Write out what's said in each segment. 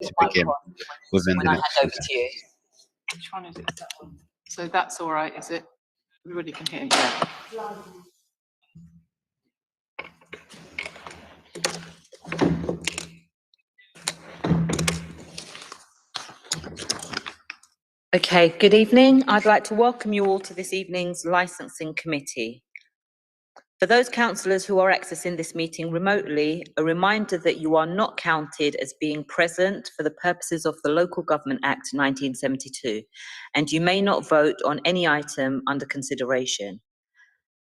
to begin within the next few to you. Which one is it? That one. So that's all right, is it? Everybody can hear you. Okay, good evening. I'd like to welcome you all to this evening's licensing committee. For those councillors who are accessing this meeting remotely, a reminder that you are not counted as being present for the purposes of the Local Government Act 1972, and you may not vote on any item under consideration.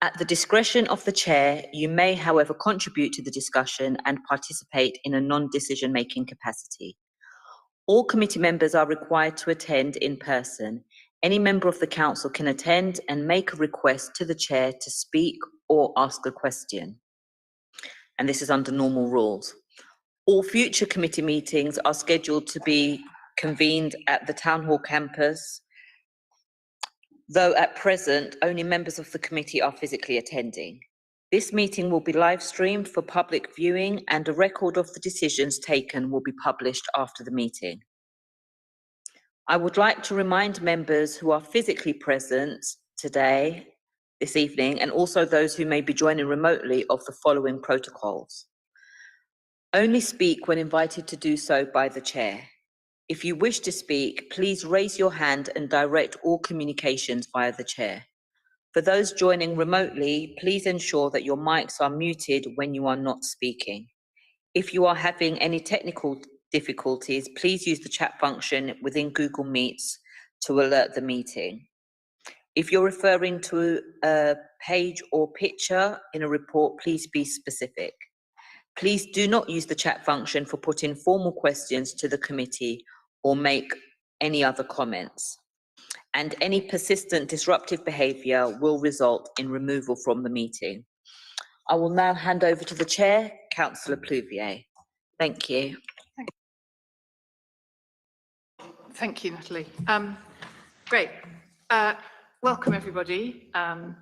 At the discretion of the chair, you may, however, contribute to the discussion and participate in a non-decision-making capacity. All committee members are required to attend in person. Any member of the council can attend and make a request to the chair to speak or ask a question. And this is under normal rules. All future committee meetings are scheduled to be convened at the Town Hall campus, though at present only members of the committee are physically attending. This meeting will be live streamed for public viewing, and a record of the decisions taken will be published after the meeting. I would like to remind members who are physically present today, this evening, and also those who may be joining remotely of the following protocols. Only speak when invited to do so by the chair. If you wish to speak, please raise your hand and direct all communications via the chair. For those joining remotely, please ensure that your mics are muted when you are not speaking. If you are having any technical difficulties, please use the chat function within Google Meets to alert the meeting. If you're referring to a page or picture in a report, please be specific. Please do not use the chat function for putting formal questions to the committee or make any other comments. And any persistent disruptive behaviour will result in removal from the meeting. I will now hand over to the chair, Councillor Plouvier. Thank you. Thank you, Natalie. Great. Welcome everybody,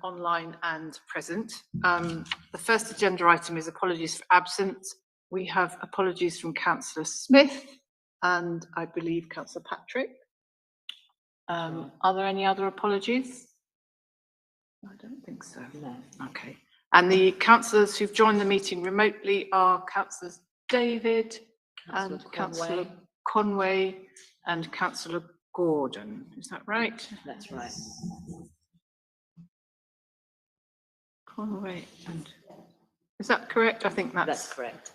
online and present. The first agenda item is apologies for absence. We have apologies from Councillor Smith and I believe Councillor Patrick. Are there any other apologies? I don't think so. No. Okay. And the councillors who've joined the meeting remotely are Councillors David and Councillor Conway and Councillor Gordon. Is that right? That's right. Conway and is that correct? I think that's correct.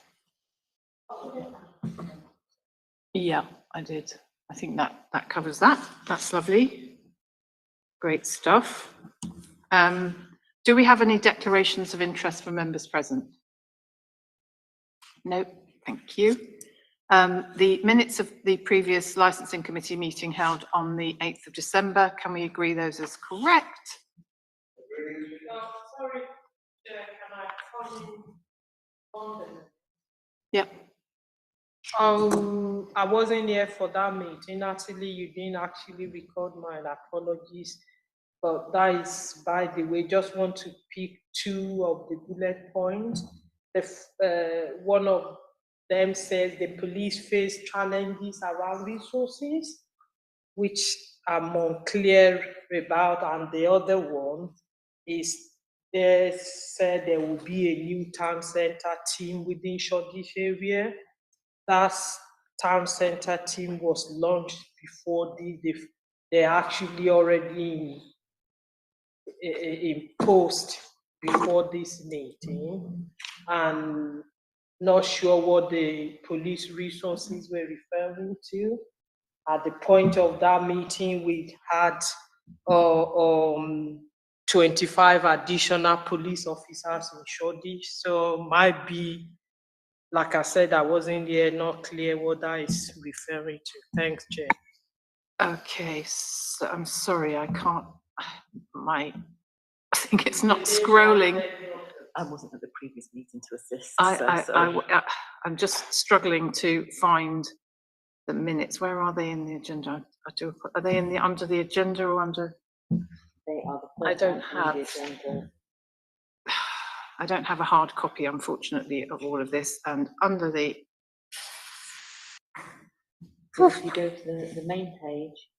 Yeah, I did. I think that covers that. That's lovely. Great stuff. Do we have any declarations of interest from members present? No, thank you. The minutes of the previous licensing committee meeting held on the 8th of December, can we agree those as correct? Sorry, can I come on? Yep. I wasn't here for that meeting. Actually, you didn't actually record my apologies. But that is, by the way, just want to pick two of the bullet points. One of them says the police face challenges around resources, which I'm unclear about, and the other one is they said there will be a new town centre team within Shoreditch area. That town centre team was launched before they actually already in post before this meeting, and not sure what the police resources were referring to. At the point of that meeting, we had 25 additional police officers in Shoreditch, so might be, like I said, I wasn't here, not clear what that is referring to. Thanks, Chair. Okay, so I'm sorry, I can't, I think it's not scrolling. I wasn't at the previous meeting to assist. I'm just struggling to find the minutes. Where are they in the agenda? Are they in under the agenda or under? They are the I don't have a hard copy, unfortunately, of all of this. And under the So if you go to the main page,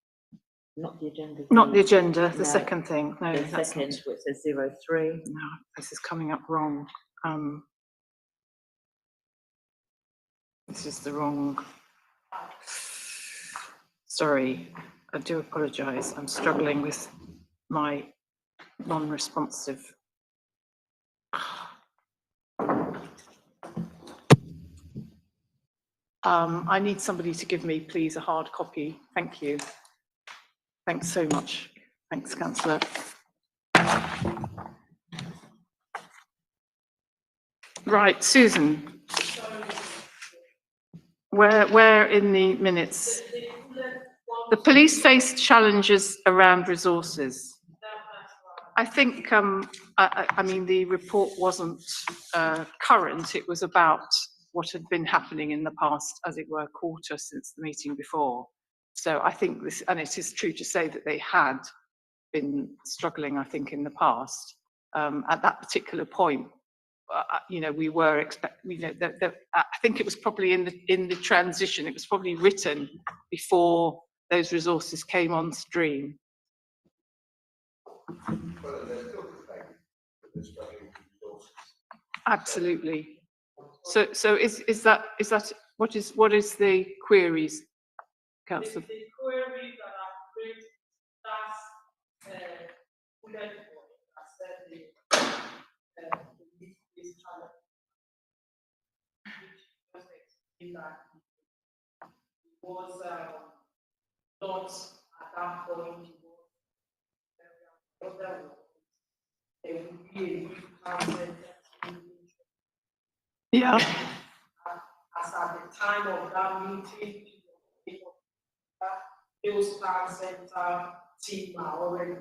not the agenda. Not the agenda, the No. second thing. No, The that's not. second, which says 03. No, this is coming up wrong. This is the wrong. Sorry, I do apologise. I'm struggling with my non-responsive. I need somebody to give me, please, a hard copy. Thank you. Thanks so much. Thanks, Councillor. Right, Susan. Where in the minutes? The police faced challenges around resources. I think, I mean, the report wasn't current. It was about what had been happening in the past, as it were, quarter since the meeting before. So I think this, and it is true to say that they had been struggling, I think, in the past. At that particular point, you know, we were you know, I think it was probably in the transition. It was probably written before those resources came on stream. Absolutely. So is that what is the queries, Councillor? The query that I raised, that's bullet point that said this challenge, which just explained that it was not at that point, there would be a new council. Yeah. As at the time of that meeting, those town center team are already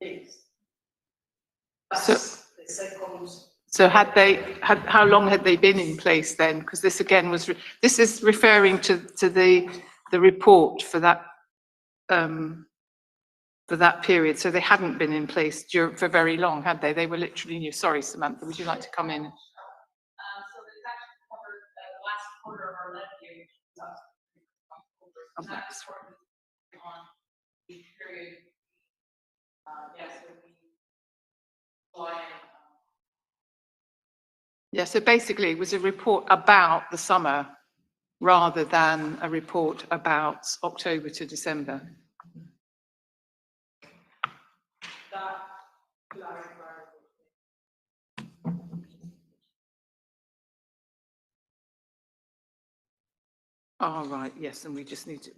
fixed. That's the second. So how long had they been in place then? Because this again was, this is referring to the report for that period. So they hadn't been in place for very long, had they? They were literally new. Sorry, Samantha, would you like to come in? So this actually covered the last quarter of our levy year, which was that's on the period. Yes, so July. Yeah, so basically it was a report about the summer rather than a report about October to December. That clarifies. Oh, right, yes, and we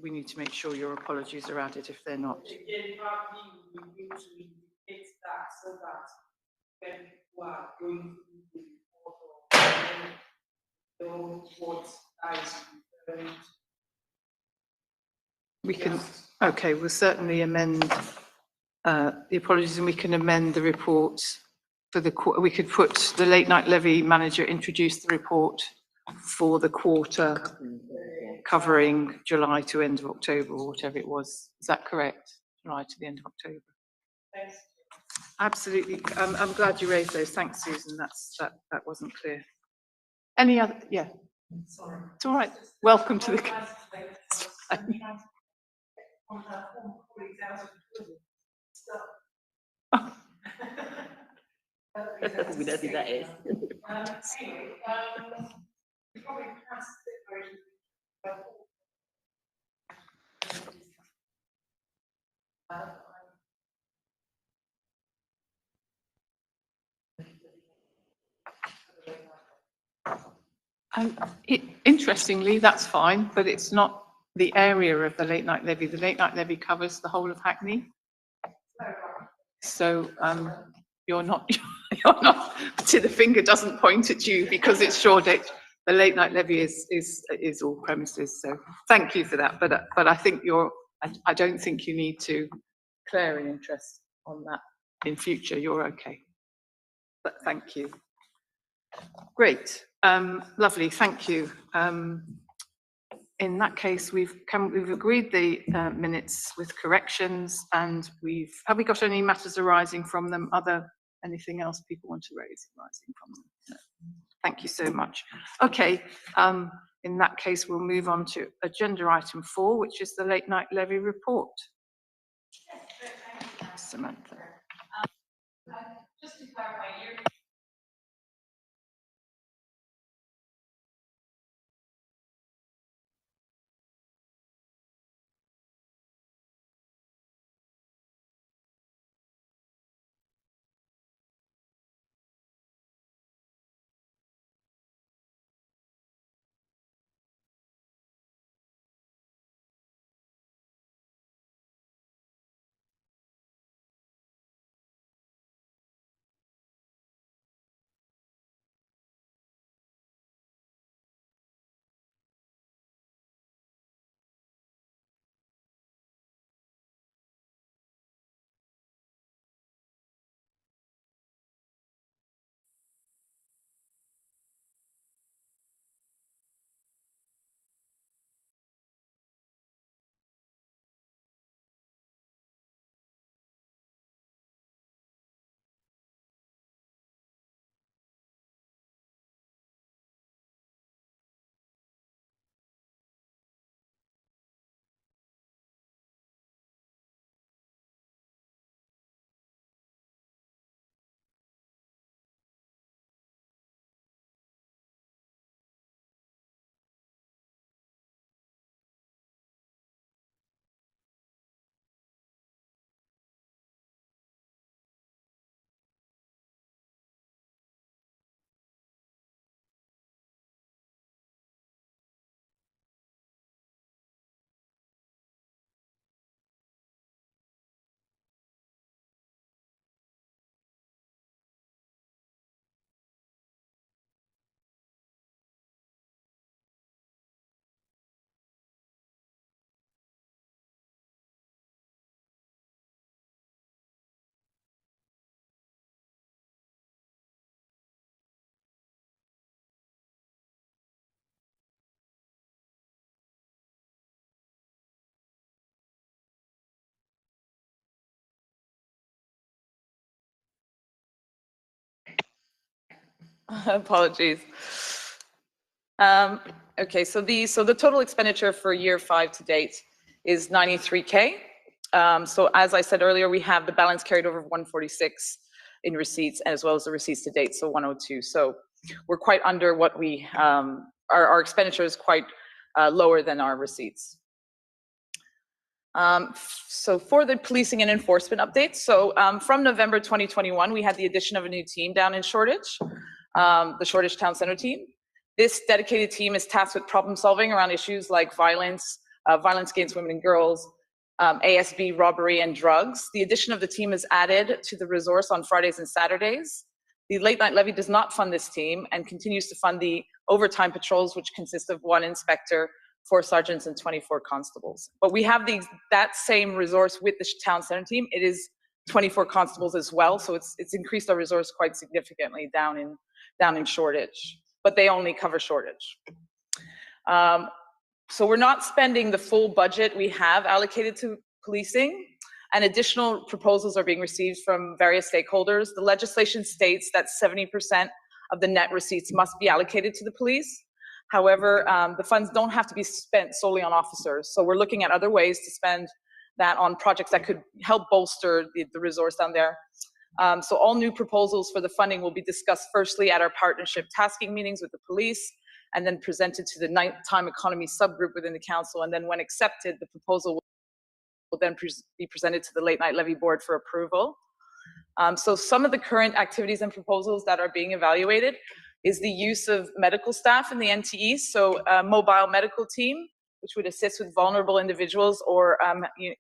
need to make sure your apologies are added if they're not. Again, probably we need to indicate that so that when people are going through the report or know what that is referring to. We can, okay, we'll certainly amend the apologies, and we can amend the report for we could put the late night levy manager introduced the report for the quarter covering July to end of October or whatever it was. Is that correct? July to the end of October. Thanks. Absolutely. I'm glad you raised those. Thanks, Susan. That wasn't clear. Any other? Yeah. Sorry. It's all right. Welcome to the. We don't think that is. Interestingly, that's fine, but it's not the area of the late night levy. The late night levy covers the whole of Hackney. So you're not to the finger doesn't point at you because it's Shoreditch. The late night levy is all premises. So thank you for that. But I think I don't think you need to declare an interest on that in future. You're okay. But thank you. Great. Lovely. Thank you. In that case, we've agreed the minutes with corrections, and have we got any matters arising from them? Other anything else people want to raise arising from them? No. Thank you so much. Okay, in that case, we'll move on to agenda item 4, which is the late night levy report. Samantha. Just to clarify, you're Apologies. Okay, so the total expenditure for year 5 to date is 93K. So as I said earlier, we have the balance carried over of 146 in receipts as well as the receipts to date, so 102. So we're quite under what we, our expenditure is quite lower than our receipts. So for the policing and enforcement updates, so from November 2021, we had the addition of a new team down in Shoreditch, the Shoreditch Town Centre team. This dedicated team is tasked with problem solving around issues like violence, violence against women and girls, ASB, robbery, and drugs. The addition of the team is added to the resource on Fridays and Saturdays. The late night levy does not fund this team and continues to fund the overtime patrols, which consist of 1 inspector, 4 sergeants, and 24 constables. But we have that same resource with the town center team. It is 24 constables as well, so it's increased our resource quite significantly down in Shoreditch, but they only cover Shoreditch. So we're not spending the full budget we have allocated to policing, and additional proposals are being received from various stakeholders. The legislation states that 70% of the net receipts must be allocated to the police. However, the funds don't have to be spent solely on officers. So we're looking at other ways to spend that on projects that could help bolster the resource down there. So all new proposals for the funding will be discussed firstly at our partnership tasking meetings with the police, and then presented to the nighttime economy subgroup within the council. And then when accepted, the proposal will then be presented to the late night levy board for approval. So some of the current activities and proposals that are being evaluated is the use of medical staff in the NTE, so a mobile medical team, which would assist with vulnerable individuals or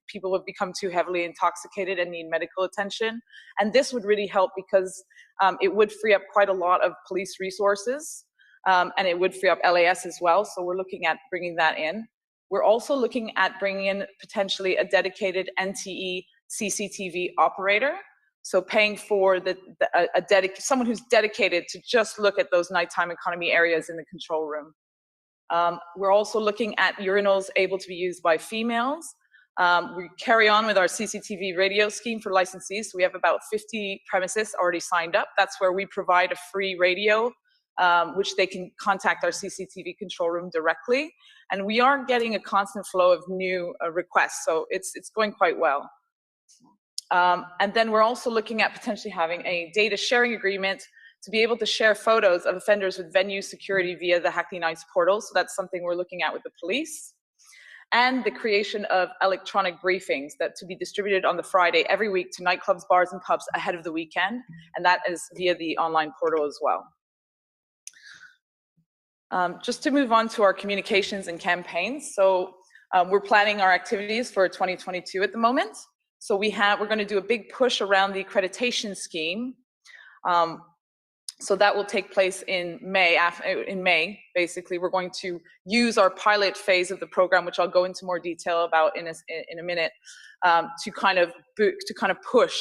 people who have become too heavily intoxicated and need medical attention. And this would really help because it would free up quite a lot of police resources, and it would free up LAS as well. So we're looking at bringing that in. We're also looking at bringing in potentially a dedicated NTE CCTV operator. So paying for someone who's dedicated to just look at those nighttime economy areas in the control room. We're also looking at urinals able to be used by females. We carry on with our CCTV radio scheme for licensees. So we have about 50 premises already signed up. That's where we provide a free radio, which they can contact our CCTV control room directly. And we are getting a constant flow of new requests, so it's going quite well. And then we're also looking at potentially having a data sharing agreement to be able to share photos of offenders with venue security via the Hackney Nights portal. So that's something we're looking at with the police. And the creation of electronic briefings that to be distributed on the Friday every week to nightclubs, bars, and pubs ahead of the weekend. And that is via the online portal as well. Just to move on to our communications and campaigns. So we're planning our activities for 2022 at the moment. So we're going to do a big push around the accreditation scheme. So that will take place in May. Basically, we're going to use our pilot phase of the program, which I'll go into more detail about in a minute, to kind of push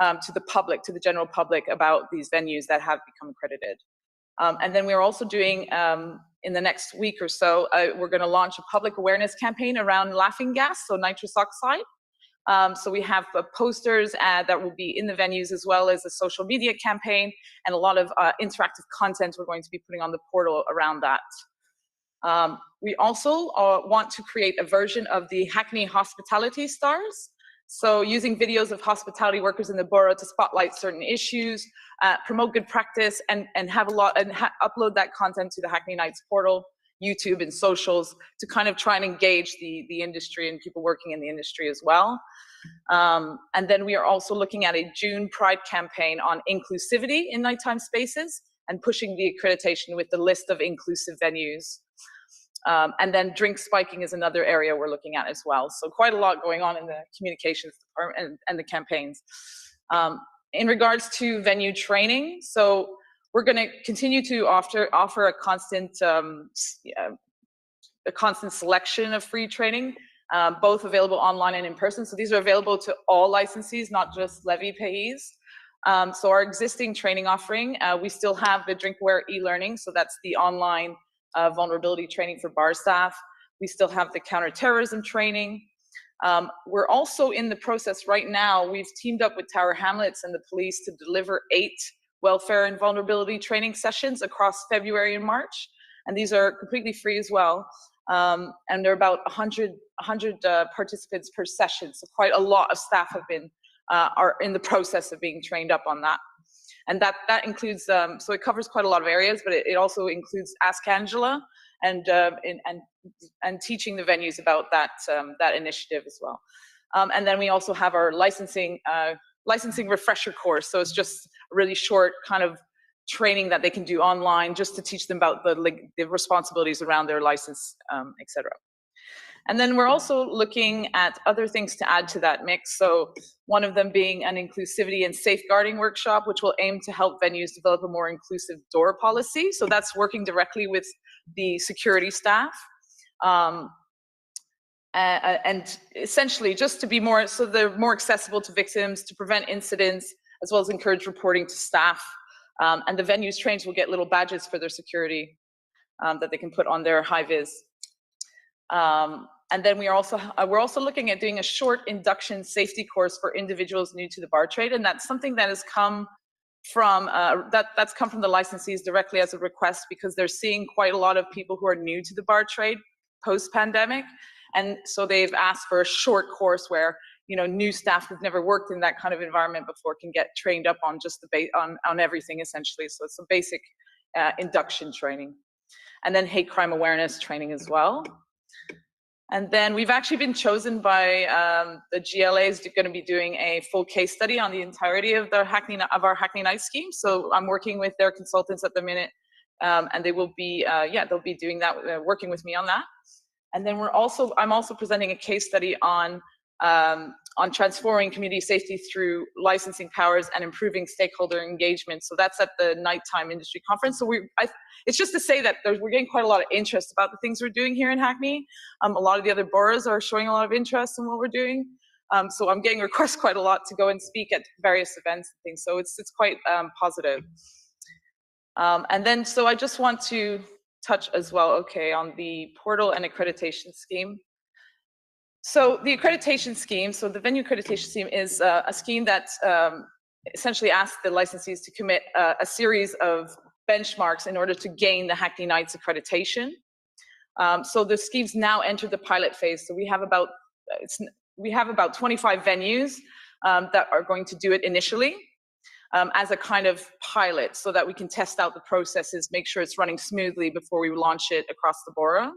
to the public, to the general public, about these venues that have become accredited. And then we're also doing, in the next week or so, we're going to launch a public awareness campaign around laughing gas, so nitrous oxide. So we have posters that will be in the venues, as well as a social media campaign and a lot of interactive content we're going to be putting on the portal around that. We also want to create a version of the Hackney Hospitality Stars. So using videos of hospitality workers in the borough to spotlight certain issues, promote good practice, and upload that content to the Hackney Nights portal, YouTube and socials, to kind of try and engage the industry and people working in the industry as well. And then we are also looking at a June Pride campaign on inclusivity in nighttime spaces and pushing the accreditation with the list of inclusive venues. And then drink spiking is another area we're looking at as well. So quite a lot going on in the communications department and the campaigns. In regards to venue training, so we're going to continue to offer a constant selection of free training, both available online and in person. So these are available to all licensees, not just levy payees. So our existing training offering, we still have the drinkware e-learning. So that's the online vulnerability training for bar staff. We still have the counterterrorism training. We're also in the process right now. We've teamed up with Tower Hamlets and the police to deliver 8 welfare and vulnerability training sessions across February and March. And these are completely free as well. And there are about 100 participants per session. So quite a lot of staff are in the process of being trained up on that. And that includes, so it covers quite a lot of areas, but it also includes Ask Angela and teaching the venues about that initiative as well. And then we also have our licensing refresher course. So it's just a really short kind of training that they can do online, just to teach them about the responsibilities around their license, et cetera. And then we're also looking at other things to add to that mix. So one of them being an inclusivity and safeguarding workshop, which will aim to help venues develop a more inclusive door policy. So that's working directly with the security staff. And essentially just to be more, so they're more accessible to victims, to prevent incidents, as well as encourage reporting to staff. And the venues trained will get little badges for their security that they can put on their high vis. And then we're also looking at doing a short induction safety course for individuals new to the bar trade, and that's something that has come from that's come from the licensees directly as a request, because they're seeing quite a lot of people who are new to the bar trade post-pandemic, and so they've asked for a short course where, you know, new staff who've never worked in that kind of environment before can get trained up on just on everything essentially. So it's a basic induction training, and then hate crime awareness training as well. And then we've actually been chosen by the GLA's going to be doing a full case study on the entirety of our Hackney Nights scheme. So I'm working with their consultants at the minute, and they will be, they'll be doing that, working with me on that. And then I'm also presenting a case study on transforming community safety through licensing powers and improving stakeholder engagement. So that's at the Nighttime Industry Conference. So it's just to say that we're getting quite a lot of interest about the things we're doing here in Hackney. A lot of the other boroughs are showing a lot of interest in what we're doing. So I'm getting requests quite a lot to go and speak at various events and things. So it's quite positive. And then, so I just want to touch as well, on the portal and accreditation scheme. So the accreditation scheme, so the venue accreditation scheme is a scheme that essentially asks the licensees to commit a series of benchmarks in order to gain the Hackney Nights accreditation. So the scheme's now entered the pilot phase. So we have about 25 venues that are going to do it initially as a kind of pilot, so that we can test out the processes, make sure it's running smoothly before we launch it across the borough.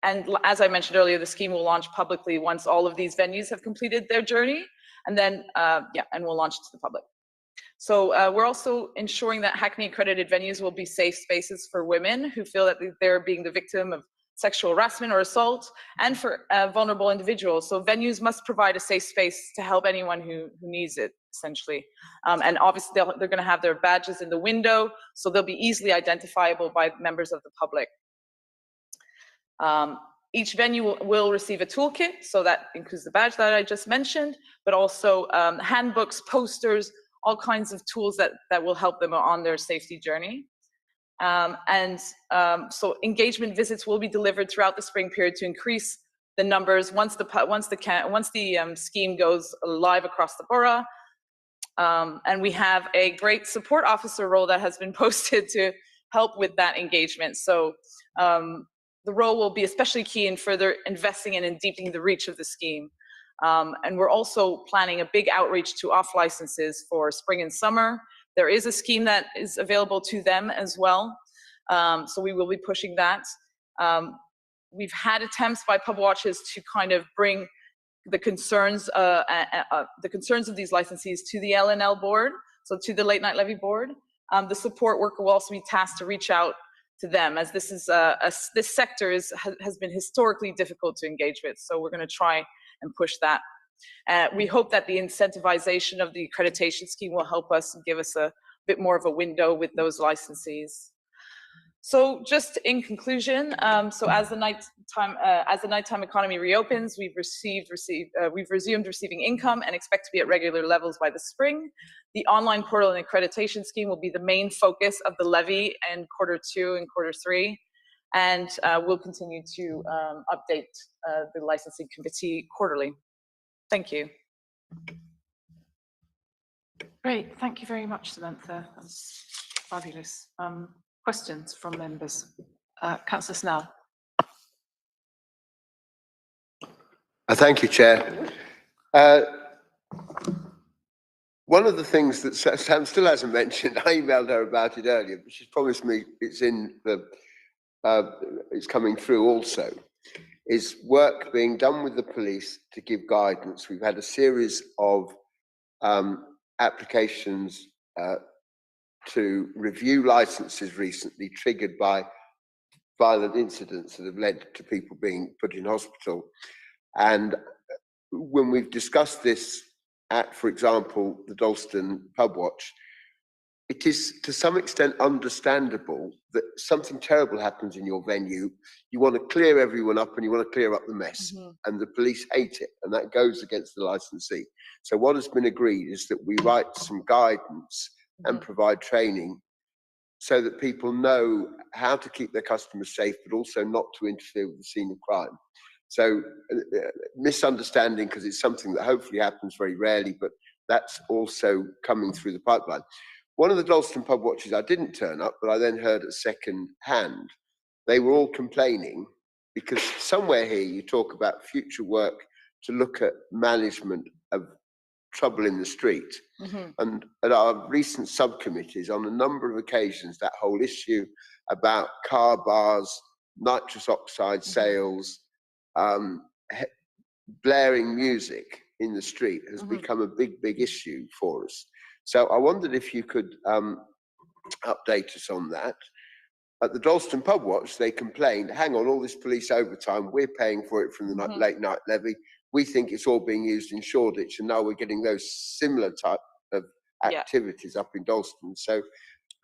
And as I mentioned earlier, the scheme will launch publicly once all of these venues have completed their journey, and then, and we'll launch it to the public. So we're also ensuring that Hackney accredited venues will be safe spaces for women who feel that they're being the victim of sexual harassment or assault, and for vulnerable individuals. So venues must provide a safe space to help anyone who needs it, essentially. And obviously they're gonna have their badges in the window, so they'll be easily identifiable by members of the public. Each venue will receive a toolkit, so that includes the badge that I just mentioned, but also handbooks, posters, all kinds of tools that will help them on their safety journey. So engagement visits will be delivered throughout the spring period to increase the numbers once the scheme goes live across the borough. And we have a great support officer role that has been posted to help with that engagement. So the role will be especially key in further investing in and deepening the reach of the scheme. And we're also planning a big outreach to off licenses for spring and summer. There is a scheme that is available to them as well. So we will be pushing that. We've had attempts by pub watches to kind of bring the concerns of these licensees to the LNL board, so to the late night levy board. The support worker will also be tasked to reach out to them, as this is this sector has been historically difficult to engage with. So we're going to try and push that. We hope that the incentivization of the accreditation scheme will help us and give us a bit more of a window with those licensees. So just in conclusion, so as the nighttime economy reopens, we've resumed receiving income and expect to be at regular levels by the spring. The online portal and accreditation scheme will be the main focus of the levy in Q2 and Q3, and we'll continue to update the licensing committee quarterly. Thank you. Great, thank you very much, Samantha. That's fabulous. Questions from members? Councillor Snell. Thank you, Chair. One of the things that Sam still hasn't mentioned, I emailed her about it earlier, but she's promised me it's in the, it's coming through also, is work being done with the police to give guidance. We've had a series of applications to review licenses recently triggered by violent incidents that have led to people being put in hospital. And when we've discussed this at, for example, the Dalston Pub Watch, it is to some extent understandable that something terrible happens in your venue. You want to clear everyone up and you want to clear up the mess, and the police hate it, and that goes against the licensee. So what has been agreed is that we write some guidance and provide training so that people know how to keep their customers safe, but also not to interfere with the scene of crime. So misunderstanding, because it's something that hopefully happens very rarely, but that's also coming through the pipeline. One of the Dalston Pub Watches, I didn't turn up, but I then heard at second hand, they were all complaining because somewhere here you talk about future work to look at management of trouble in the street. And at our recent subcommittees, on a number of occasions, that whole issue about car bars, nitrous oxide sales, blaring music in the street has become a big issue for us. So I wondered if you could update us on that. At the Dalston Pub Watch, they complained, hang on, all this police overtime, we're paying for it from the late night levy. We think it's all being used in Shoreditch, and now we're getting those similar type of activities up in Dalston. So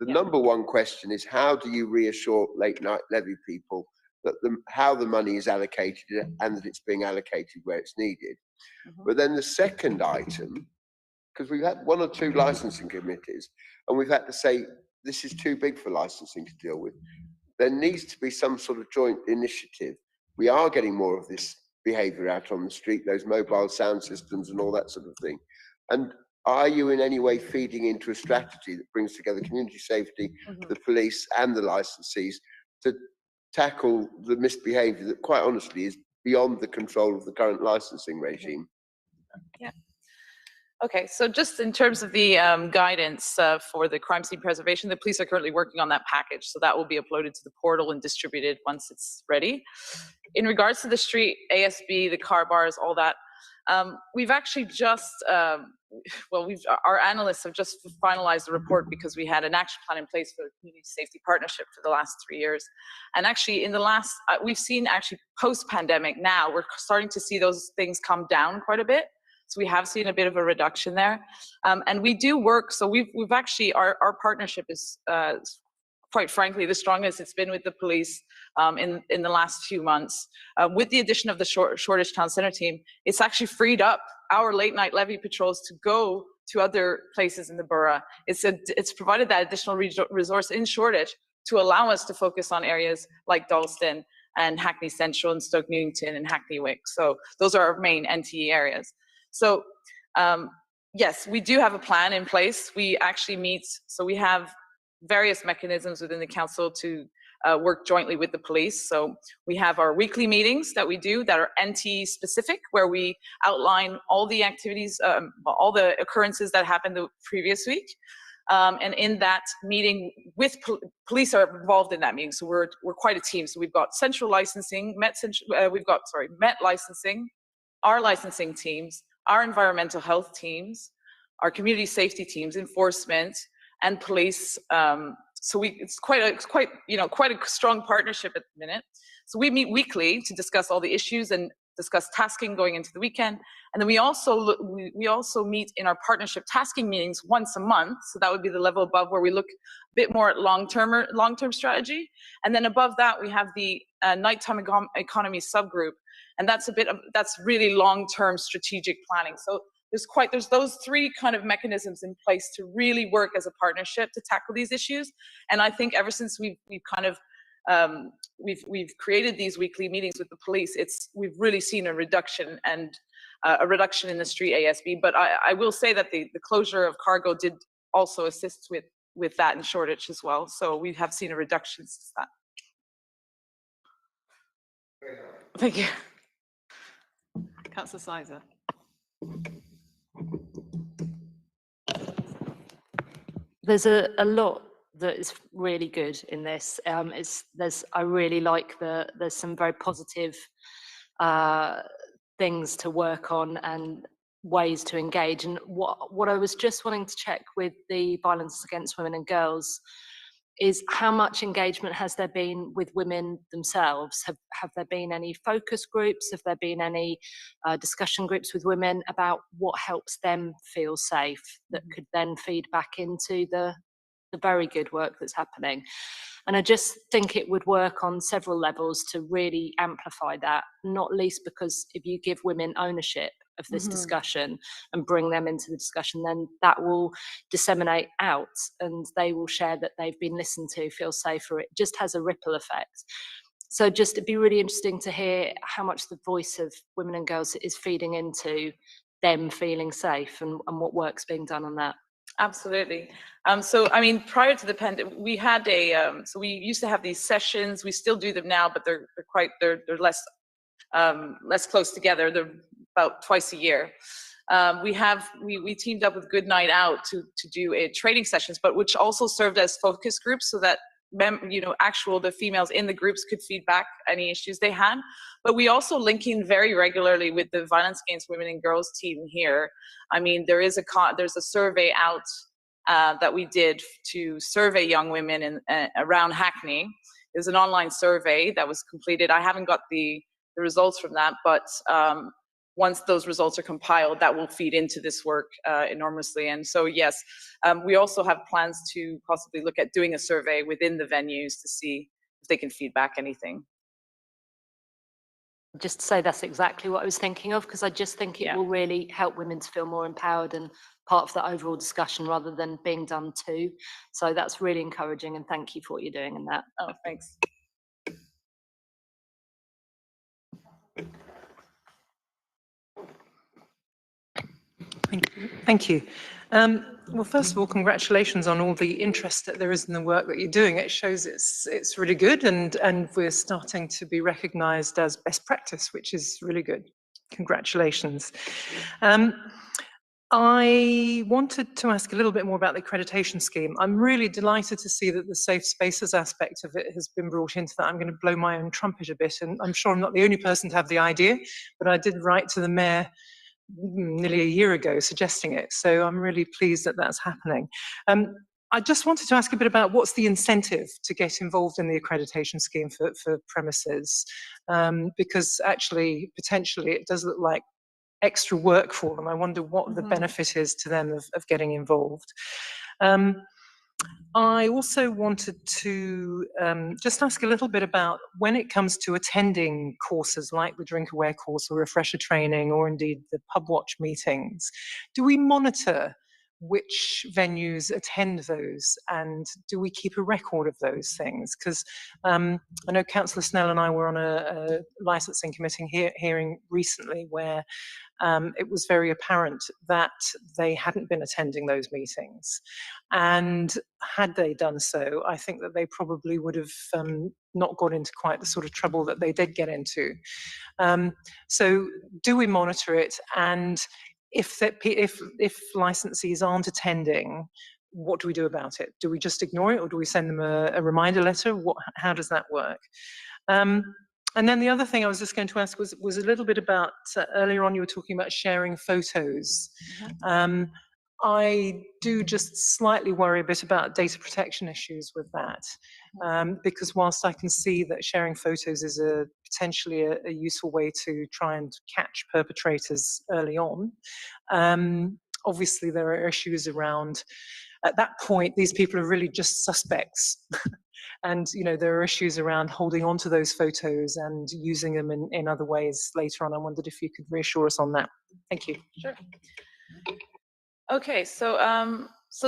the number one question is, how do you reassure late night levy people that how the money is allocated and that it's being allocated where it's needed? But then the second item, because we've had one or two licensing committees and we've had to say, this is too big for licensing to deal with. There needs to be some sort of joint initiative. We are getting more of this behaviour out on the street, those mobile sound systems and all that sort of thing. And are you in any way feeding into a strategy that brings together community safety, the police and the licensees to tackle the misbehaviour that quite honestly is beyond the control of the current licensing regime? Yeah. Okay, so just in terms of the guidance for the crime scene preservation, the police are currently working on that package. So that will be uploaded to the portal and distributed once it's ready. In regards to the street, ASB, the car bars, all that, we've actually just, our analysts have just finalized the report because we had an action plan in place for the community safety partnership for the last 3 years. And actually in the last, we've seen actually post-pandemic now, we're starting to see those things come down quite a bit. So we have seen a bit of a reduction there. And we do work, so we've actually, our partnership is quite frankly the strongest it's been with the police in the last few months. With the addition of the Shoreditch Town Centre team, it's actually freed up our late night levy patrols to go to other places in the borough. It's provided that additional resource in Shoreditch to allow us to focus on areas like Dalston and Hackney Central and Stoke Newington and Hackney Wick. So those are our main NTE areas. So yes, we do have a plan in place. We actually meet, so we have various mechanisms within the council to work jointly with the police. So we have our weekly meetings that we do that are NTE specific, where we outline all the activities, all the occurrences that happened the previous week. And in that meeting, police are involved in that meeting. So we're quite a team. So we've got central licensing, Met licensing, our licensing teams, our environmental health teams, our community safety teams, enforcement, and police. So it's quite a strong partnership at the minute. So we meet weekly to discuss all the issues and discuss tasking going into the weekend. And then we also meet in our partnership tasking meetings once a month. So that would be the level above, where we look a bit more at long-term strategy. And then above that, we have the nighttime economy subgroup. And that's really long-term strategic planning. So there's those three kind of mechanisms in place to really work as a partnership to tackle these issues. And I think ever since we've created these weekly meetings with the police, we've really seen a reduction in the street ASB. But I will say that the closure of Cargo did also assist with that in Shoreditch as well. So we have seen a reduction since that. Thank you. Councillor Sizer. There's a lot that is really good in this. I really like there's some very positive things to work on and ways to engage. And what I was just wanting to check with the violence against women and girls is how much engagement has there been with women themselves? Have there been any focus groups? Have there been any discussion groups with women about what helps them feel safe that could then feed back into the very good work that's happening? And I just think it would work on several levels to really amplify that, not least because if you give women ownership of this discussion and bring them into the discussion, then that will disseminate out and they will share that they've been listened to, feel safer. It just has a ripple effect. So just it'd be really interesting to hear how much the voice of women and girls is feeding into them feeling safe and what work's being done on that. Absolutely. So, I mean, prior to the pandemic, we had so we used to have these sessions. We still do them now, but they're less close together. They're about twice a year. We teamed up with Good Night Out to do training sessions, but which also served as focus groups so that the females in the groups could feed back any issues they had. But we also link in very regularly with the Violence Against Women and Girls team here. I mean, there's a survey out that we did to survey young women around Hackney. There's an online survey that was completed. I haven't got the results from that, but once those results are compiled, that will feed into this work enormously. And so, yes, we also have plans to possibly look at doing a survey within the venues to see if they can feed back anything. Just to say that's exactly what I was thinking of, because I just think it will really help women to feel more empowered and part of the overall discussion rather than being done to. So that's really encouraging, and thank you for what you're doing in that. Oh, thanks. Thank you. Well, first of all, congratulations on all the interest that there is in the work that you're doing. It shows it's really good, and we're starting to be recognised as best practice, which is really good. Congratulations. I wanted to ask a little bit more about the accreditation scheme. I'm really delighted to see that the safe spaces aspect of it has been brought into that. I'm going to blow my own trumpet a bit, and I'm sure I'm not the only person to have the idea, but I did write to the mayor nearly a year ago suggesting it. So I'm really pleased that that's happening. I just wanted to ask a bit about what's the incentive to get involved in the accreditation scheme for premises, because actually, potentially, it does look like extra work for them. I wonder what the benefit is to them of getting involved. I also wanted to just ask a little bit about when it comes to attending courses like the Drink Aware course or refresher training, or indeed the Pub Watch meetings, do we monitor which venues attend those, and do we keep a record of those things? Because I know Councillor Snell and I were on a licensing committee hearing recently where it was very apparent that they hadn't been attending those meetings. And had they done so, I think that they probably would have not got into quite the sort of trouble that they did get into. So do we monitor it? And if licensees aren't attending, what do we do about it? Do we just ignore it, or do we send them a reminder letter? How does that work? And then the other thing I was just going to ask was a little bit about, earlier on you were talking about sharing photos. I do just slightly worry a bit about data protection issues with that, because whilst I can see that sharing photos is potentially a useful way to try and catch perpetrators early on, obviously there are issues around, at that point, these people are really just suspects. And, you know, there are issues around holding on to those photos and using them in other ways later on. I wondered if you could reassure us on that. Thank you. Sure. Okay, so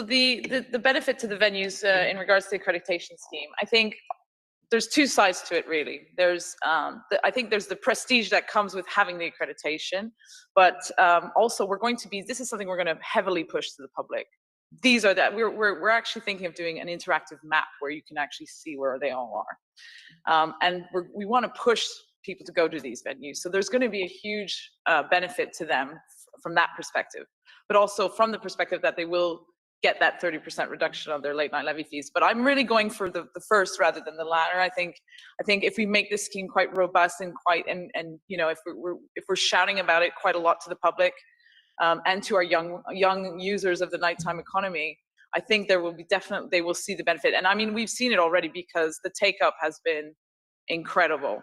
the benefit to the venues in regards to the accreditation scheme, I think there's two sides to it really. There's I think there's the prestige that comes with having the accreditation, but also this is something we're going to heavily push to the public. We're actually thinking of doing an interactive map where you can actually see where they all are, and we want to push people to go to these venues. So there's going to be a huge benefit to them from that perspective, but also from the perspective that they will get that 30% reduction of their late night levy fees. But I'm really going for the first rather than the latter. I think if we make this scheme quite robust and you know, if we're shouting about it quite a lot to the public, and to our young users of the nighttime economy, I think there will be they will see the benefit. And I mean, we've seen it already because the take up has been incredible.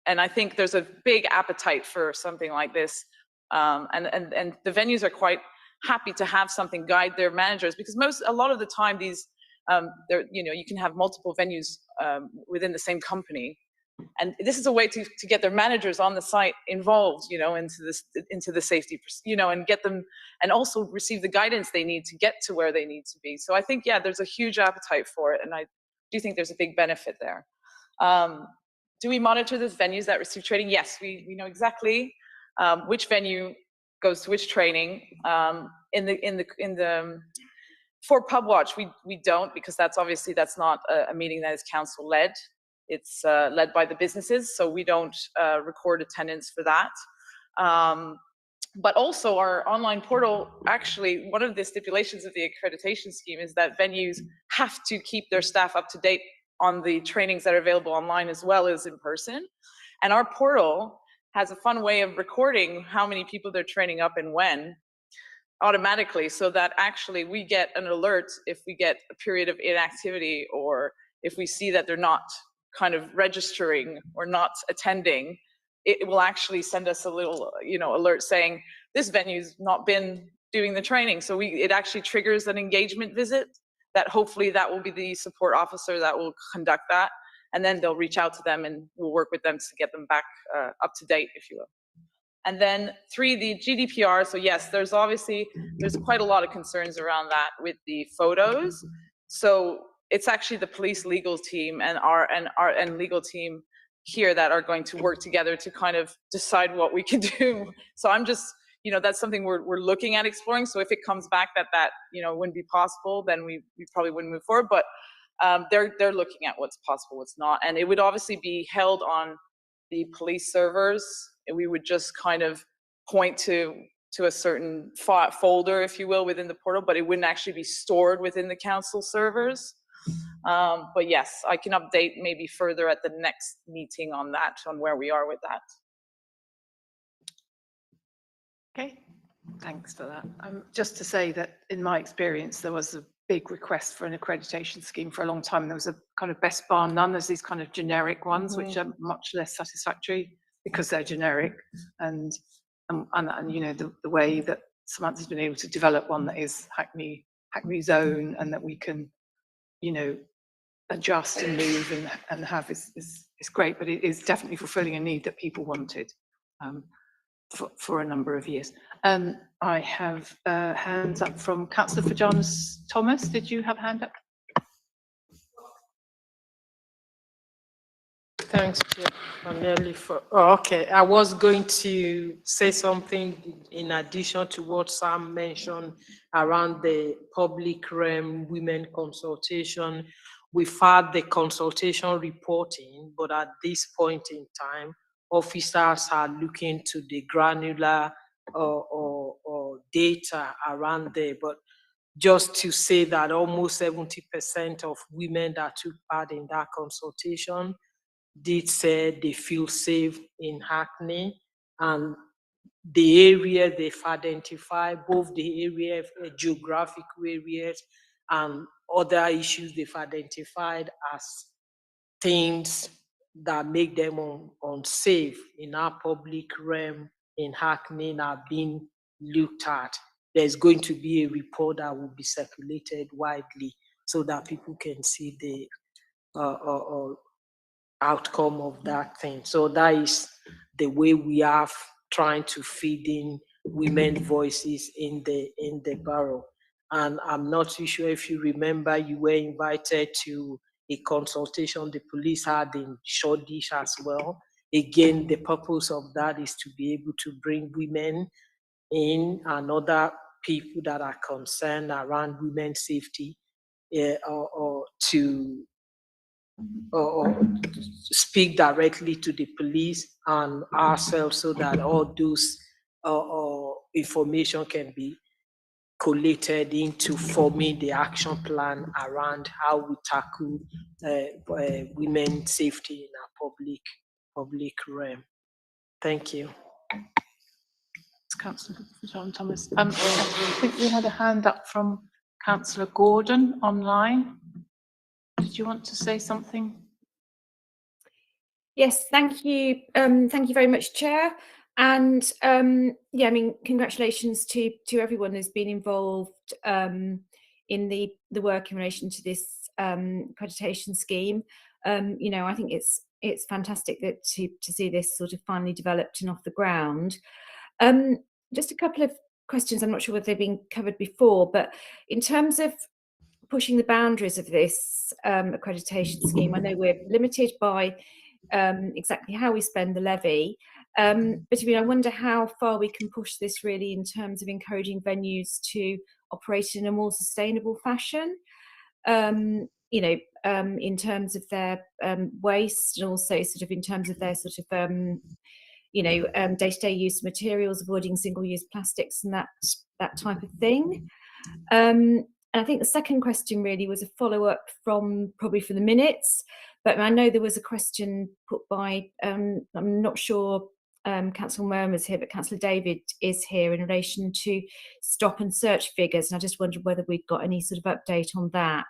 And I think there's a big appetite for something like this. And the venues are quite happy to have something guide their managers, because a lot of the time these, you know, you can have multiple venues within the same company. And this is a way to get their managers on the site involved, you know, into the safety, you know, and get them, and also receive the guidance they need to get to where they need to be. So I think, yeah, there's a huge appetite for it, and I do think there's a big benefit there. Do we monitor the venues that receive training? Yes, we know exactly which venue goes to which training. For Pub Watch, we don't, because that's not a meeting that is council led. It's led by the businesses, so we don't record attendance for that. But also our online portal, actually, one of the stipulations of the accreditation scheme is that venues have to keep their staff up to date on the trainings that are available online as well as in person. And our portal has a fun way of recording how many people they're training up and when automatically, so that actually we get an alert if we get a period of inactivity, or if we see that they're not kind of registering or not attending, it will actually send us a little, you know, alert saying this venue's not been doing the training. So it actually triggers an engagement visit that hopefully that will be the support officer that will conduct that. And then they'll reach out to them and we'll work with them to get them back up to date, if you will. And then 3, the GDPR. So yes, there's quite a lot of concerns around that with the photos. So it's actually the police legal team and our legal team here that are going to work together to kind of decide what we can do. So I'm just that's something we're looking at exploring. So if it comes back that wouldn't be possible, then we probably wouldn't move forward. But they're looking at what's possible, what's not, and it would obviously be held on the police servers. And we would just kind of point to a certain folder, if you will, within the portal, but it wouldn't actually be stored within the council servers. But yes, I can update maybe further at the next meeting on that, on where we are with that. Okay, thanks for that. Just to say that in my experience, there was a big request for an accreditation scheme for a long time. There was a kind of best bar none. There's these kind of generic ones, which are much less satisfactory because they're generic. And the way that Samantha's been able to develop one that is Hackney zone and that we can, adjust and move and have is great, but it is definitely fulfilling a need that people wanted. For a number of years. I have hands up from Councillor Fajanus Thomas. Did you have a hand up? Thanks, Chair. Okay, I was going to say something in addition to what Sam mentioned around the public realm women consultation. We've had the consultation reporting, but at this point in time, officers are looking to the granular or data around there. But just to say that almost 70% of women that took part in that consultation did say they feel safe in Hackney, and the area they've identified, both the area, geographical areas, and other issues they've identified as things that make them unsafe in our public realm in Hackney are being looked at. There's going to be a report that will be circulated widely so that people can see the outcome of that thing. So that is the way we are trying to feed in women's voices in the borough. And I'm not too sure if you remember, you were invited to a consultation the police had in Shoreditch as well. Again, the purpose of that is to be able to bring women in and other people that are concerned around women's safety or to speak directly to the police and ourselves so that all those information can be collated into forming the action plan around how we tackle women's safety in our public realm. Thank you. Councillor John Thomas. I think we had a hand up from Councillor Gordon online. Did you want to say something? Yes, thank you. Thank you very much, Chair. And yeah, I mean, congratulations to everyone who's been involved in the work in relation to this accreditation scheme. I think it's fantastic that to see this sort of finally developed and off the ground. Just a couple of questions. I'm not sure whether they've been covered before, but in terms of pushing the boundaries of this accreditation scheme, I know we're limited by exactly how we spend the levy. But I mean, I wonder how far we can push this really in terms of encouraging venues to operate in a more sustainable fashion, in terms of their waste and also sort of in terms of their sort of, day-to-day use of materials, avoiding single-use plastics and that type of thing. And I think the second question really was a follow-up from the minutes, but I know there was a question put by, I'm not sure Councillor Merma's here, but Councillor David is here in relation to stop and search figures. And I just wondered whether we've got any sort of update on that.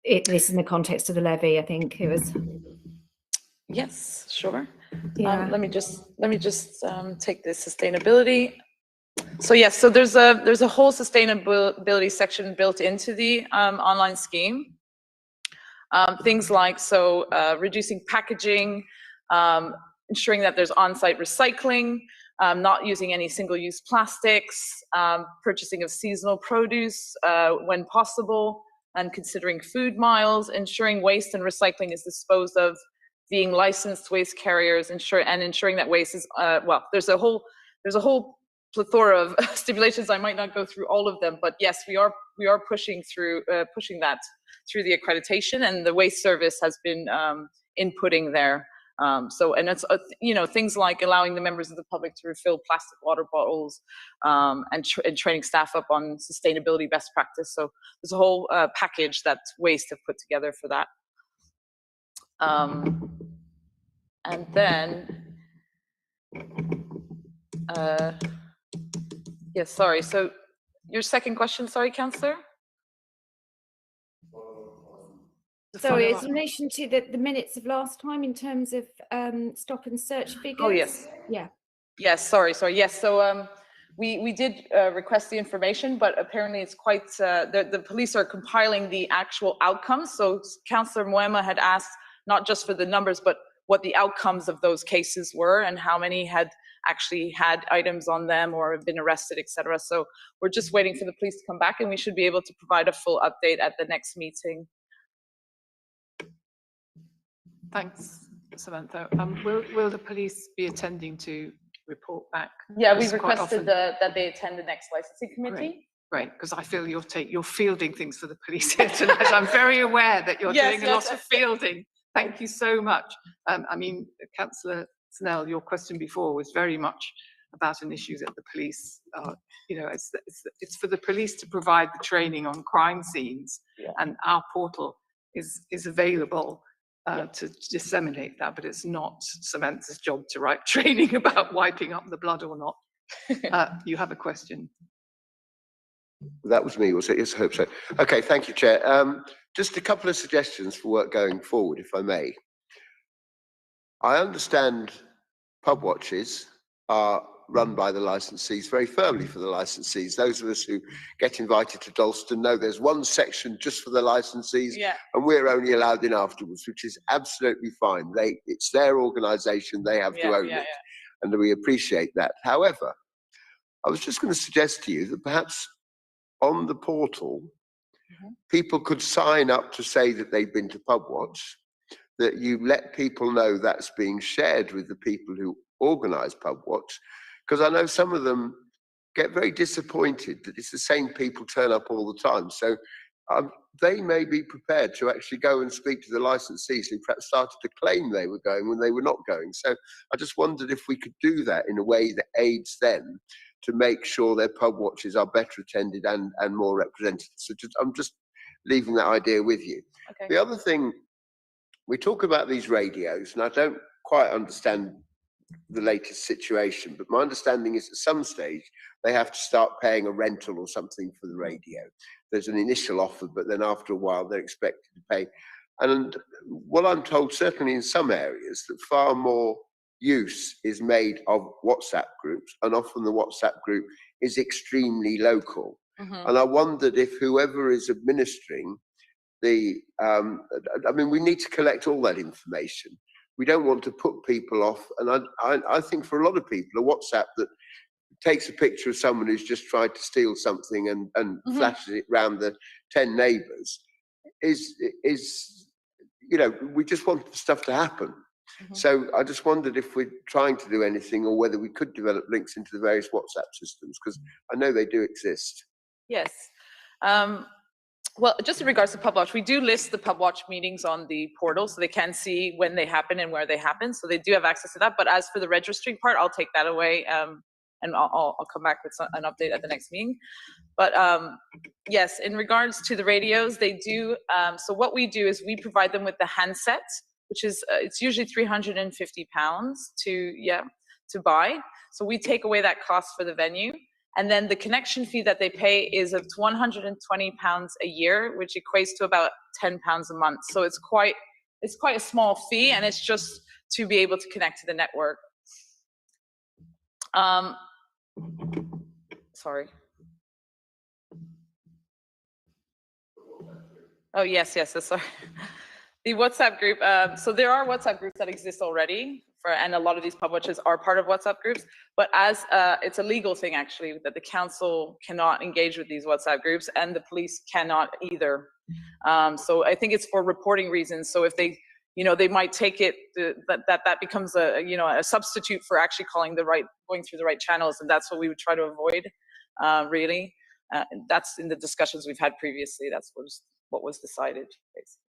This in the context of the levy, I think it was. Yes, sure. Yeah. Let me just take the sustainability. So yes, so there's a whole sustainability section built into the online scheme. Things like reducing packaging, ensuring that there's on-site recycling, not using any single-use plastics, purchasing of seasonal produce when possible, and considering food miles, ensuring waste and recycling is disposed of, being licensed waste carriers, ensuring that waste is, there's a whole there's a whole plethora of stipulations. I might not go through all of them, but yes, we are pushing that through the accreditation, and the waste service has been inputting there. And it's, things like allowing the members of the public to refill plastic water bottles, and training staff up on sustainability best practice. So there's a whole package that Waste have put together for that. And then, yes, sorry. So your second question, sorry, Councillor? Sorry, it's in relation to the minutes of last time in terms of stop and search figures. Oh, yes. Yeah. Yes, sorry. Yes, so we did request the information, but apparently it's quite, the police are compiling the actual outcomes. So Councillor Moema had asked not just for the numbers, but what the outcomes of those cases were and how many had actually had items on them or have been arrested, etc. So we're just waiting for the police to come back, and we should be able to provide a full update at the next meeting. Thanks, Samantha. Will the police be attending to report back? Yeah, we've requested that they attend the next licensing committee. Great, because I feel you're fielding things for the police here tonight. I'm very aware that you're doing a lot of fielding. Thank you so much. I mean, Councillor Snell, your question before was very much about an issue that the police, it's for the police to provide the training on crime scenes, and our portal is available to disseminate that, but it's not Samantha's job to write training about wiping up the blood or not. You have a question. That was me, was it? Yes, I hope so. Okay, thank you, Chair. Just a couple of suggestions for work going forward, if I may. I understand pub watches are run by the licensees very firmly for the licensees. Those of us who get invited to Dalston know there's one section just for the licensees, and we're only allowed in afterwards, which is absolutely fine. It's their organisation, they have to own it, and we appreciate that. However, I was just going to suggest to you that perhaps on the portal, people could sign up to say that they've been to Pub Watch, that you let people know that's being shared with the people who organise Pub Watch, because I know some of them get very disappointed that it's the same people turn up all the time. So they may be prepared to actually go and speak to the licensees who perhaps started to claim they were going when they were not going. So I just wondered if we could do that in a way that aids them to make sure their pub watches are better attended and more represented. So I'm just leaving that idea with you. Okay. The other thing, we talk about these radios, and I don't quite understand the latest situation, but my understanding is at some stage they have to start paying a rental or something for the radio. There's an initial offer, but then after a while they're expected to pay. And what I'm told, certainly in some areas, that far more use is made of WhatsApp groups, and often the WhatsApp group is extremely local. And I wondered if whoever is administering the, I mean, we need to collect all that information. We don't want to put people off. And I think for a lot of people, a WhatsApp that takes a picture of someone who's just tried to steal something and flashes it around the 10 neighbours is, we just want the stuff to happen. So I just wondered if we're trying to do anything, or whether we could develop links into the various WhatsApp systems, because I know they do exist. Yes. Well, just in regards to Pub Watch, we do list the Pub Watch meetings on the portal, so they can see when they happen and where they happen. So they do have access to that. But as for the registering part, I'll take that away, and I'll come back with an update at the next meeting. But yes, in regards to the radios, they do. So what we do is we provide them with the handset, which is it's usually £350 to buy. So we take away that cost for the venue. And then the connection fee that they pay is of £120 a year, which equates to about £10 a month. So it's quite a small fee, and it's just to be able to connect to the network. Sorry. Oh, yes, sorry. The WhatsApp group, so there are WhatsApp groups that exist already, and a lot of these pub watches are part of WhatsApp groups, but as it's a legal thing actually, that the council cannot engage with these WhatsApp groups, and the police cannot either. So I think it's for reporting reasons. So if they you know, they might take it, that becomes a, you know, a substitute for actually going through the right channels, and that's what we would try to avoid, really. That's in the discussions we've had previously, that's what was decided, basically.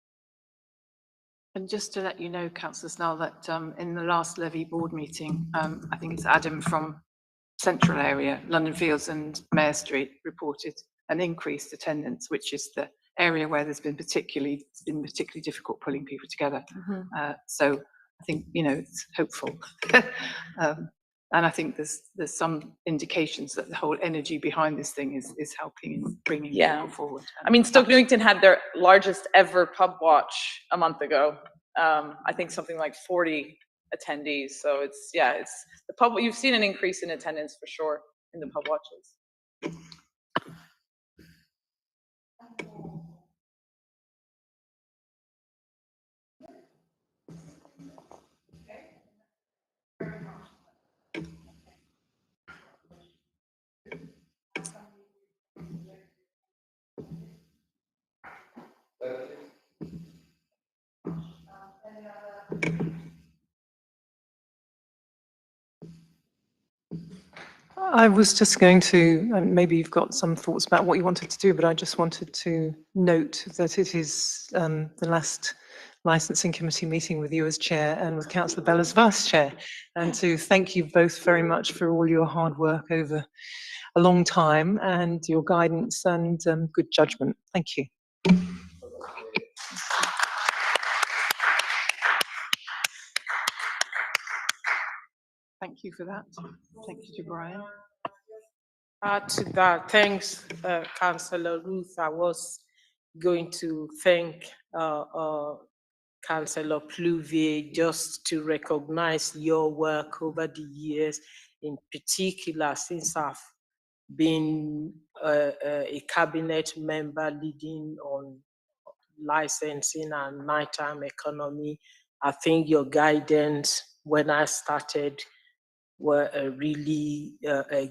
And just to let you know, councillors, now that in the last levy board meeting, I think it's Adam from Central area, London Fields and Mayor Street, reported an increased attendance, which is the area where there's been particularly difficult pulling people together. So I think, you know, it's hopeful. And I think there's some indications that the whole energy behind this thing is helping in bringing people forward. I mean, Stoke Newington had their largest ever pub watch a month ago. I think something like 40 attendees. So it's the pub. You've seen an increase in attendance for sure in the pub watches. I was just going to, maybe you've got some thoughts about what you wanted to do, but I just wanted to note that it is the last licensing committee meeting with you as chair and with Councillor Bell as vice chair, and to thank you both very much for all your hard work over a long time and your guidance and good judgment. Thank you. Thank you for that. Thank you to Brian. Add to that, thanks, Councillor Ruth. I was going to thank Councillor Pluvier just to recognize your work over the years, in particular since I've been a cabinet member leading on licensing and nighttime economy. I think your guidance when I started really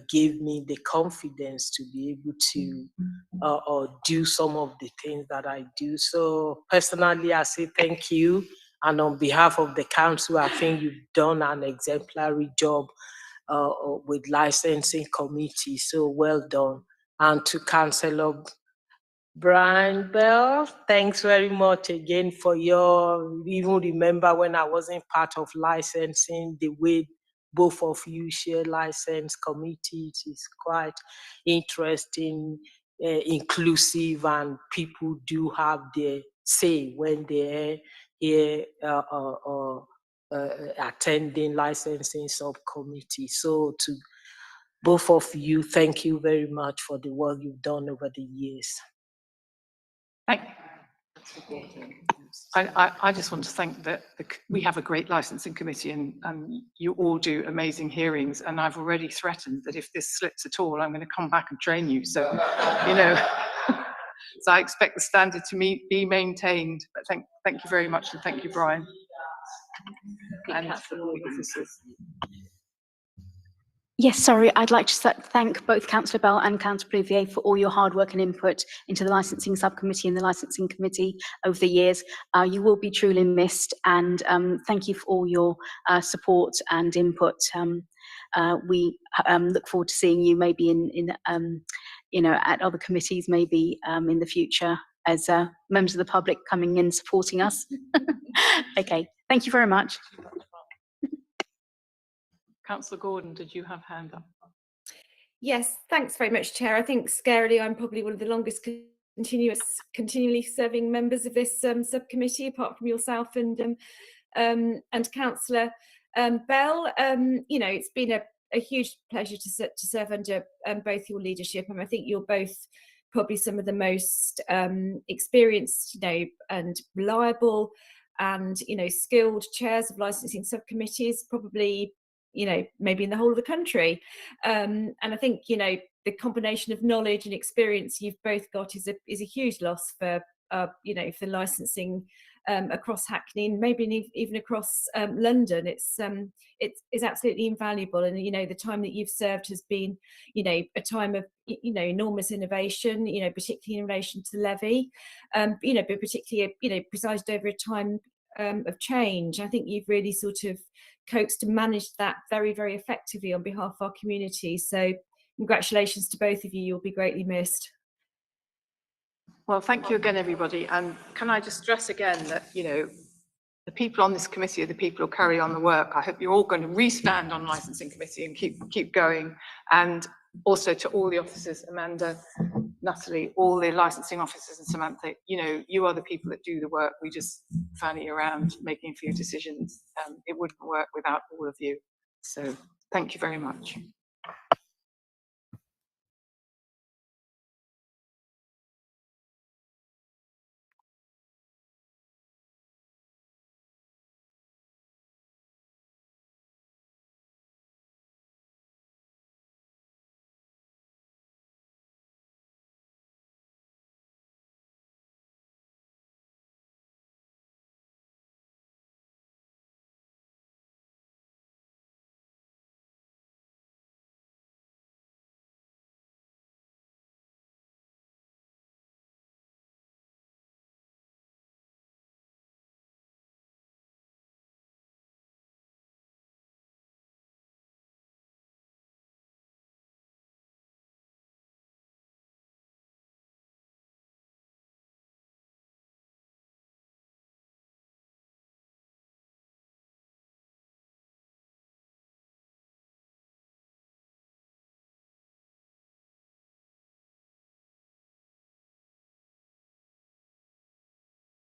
gave me the confidence to be able to do some of the things that I do. So personally, I say thank you. And on behalf of the council, I think you've done an exemplary job with licensing committee. So well done. And to Councillor Brian Bell, thanks very much again for even remember when I wasn't part of licensing, the way both of you share license committee. It is quite interesting, inclusive, and people do have their say when they're here attending licensing subcommittee. So to both of you, thank you very much for the work you've done over the years. Thank you. I just want to thank that we have a great licensing committee and you all do amazing hearings, and I've already threatened that if this slips at all, I'm going to come back and train you. So, you know, so I expect the standard to be maintained. But thank you very much, and thank you, Brian. And yes, sorry, I'd like to thank both Councillor Bell and Councillor Pluvier for all your hard work and input into the licensing subcommittee and the licensing committee over the years. You will be truly missed, and thank you for all your support and input. We look forward to seeing you maybe in you know, at other committees, maybe in the future as members of the public coming in supporting us. Okay, thank you very much. Councillor Gordon, did you have hand up? Yes, thanks very much, Chair. I think scarily I'm probably one of the longest continually serving members of this subcommittee, apart from yourself and Councillor Bell. You know, it's been a huge pleasure to serve under both your leadership, and I think you're both probably some of the most experienced, you know, and reliable and, you know, skilled chairs of licensing subcommittees, probably, you know, maybe in the whole of the country. And I think, you know, the combination of knowledge and experience you've both got is a huge loss for, you know, for licensing across Hackney and maybe even across London. It's absolutely invaluable. And, you know, the time that you've served has been, you know, a time of, you know, enormous innovation, you know, particularly in relation to the levy, you know, but particularly, you know, presided over a time of change. I think you've really sort of coaxed and managed that very, very effectively on behalf of our community. So congratulations to both of you. You'll be greatly missed. Well, thank you again, everybody. And can I just stress again that, you know, the people on this committee are the people who carry on the work. I hope you're all going to re-stand on licensing committee and keep going. And also to all the officers, Amanda, Natalie, all the licensing officers and Samantha, you know, you are the people that do the work. We just fanny around making a few decisions. It wouldn't work without all of you. So thank you very much.